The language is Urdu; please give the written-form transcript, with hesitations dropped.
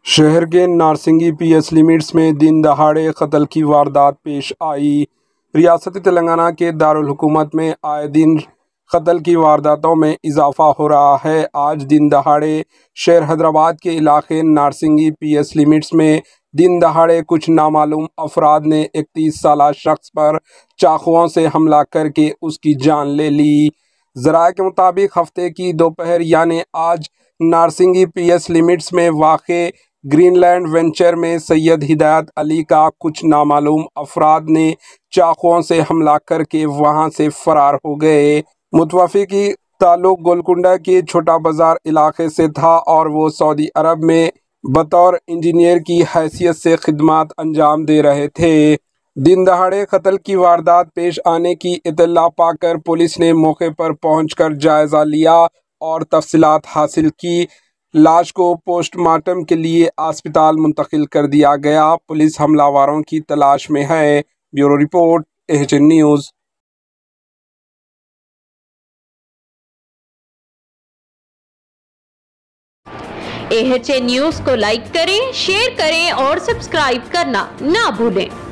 شہر کے نارسنگی پی ایس لمٹس میں دن دہاڑے قتل کی واردات پیش آئی۔ ریاست تلنگانہ کے دارالحکومت میں آئے دن قتل کی وارداتوں میں اضافہ ہو رہا ہے۔ آج دن دہاڑے شہر حیدرآباد کے علاقے نارسنگی پی ایس لمٹس میں دن دہاڑے کچھ نامعلوم افراد نے 31 سالہ شخص پر چاقوؤں سے حملہ کر کے اس کی جان لے لی۔ ذرائع کے مطابق ہفتے کی دوپہر یعنی آج نارسنگی پی ایس لمٹس میں واقع گرین لینڈ وینچر میں سید ہدایت علی کا کچھ نامعلوم افراد نے چاقوؤں سے حملہ کر کے وہاں سے فرار ہو گئے۔ متوفی کی تعلق گولکنڈہ کے چھوٹا بازار علاقے سے تھا اور وہ سعودی عرب میں بطور انجینئر کی حیثیت سے خدمات انجام دے رہے تھے۔ دن دہاڑے قتل کی واردات پیش آنے کی اطلاع پا کر پولیس نے موقع پر پہنچ کر جائزہ لیا اور تفصیلات حاصل کی۔ لاش کو پوسٹ مارٹم کے لیے اسپتال منتقل کر دیا گیا۔ پولیس حملہ آوروں کی تلاش میں ہے۔ Bureau report AHN news. AHN news کو لائک کریں، شیئر کریں اور سبسکرائب کرنا نہ بھولیں۔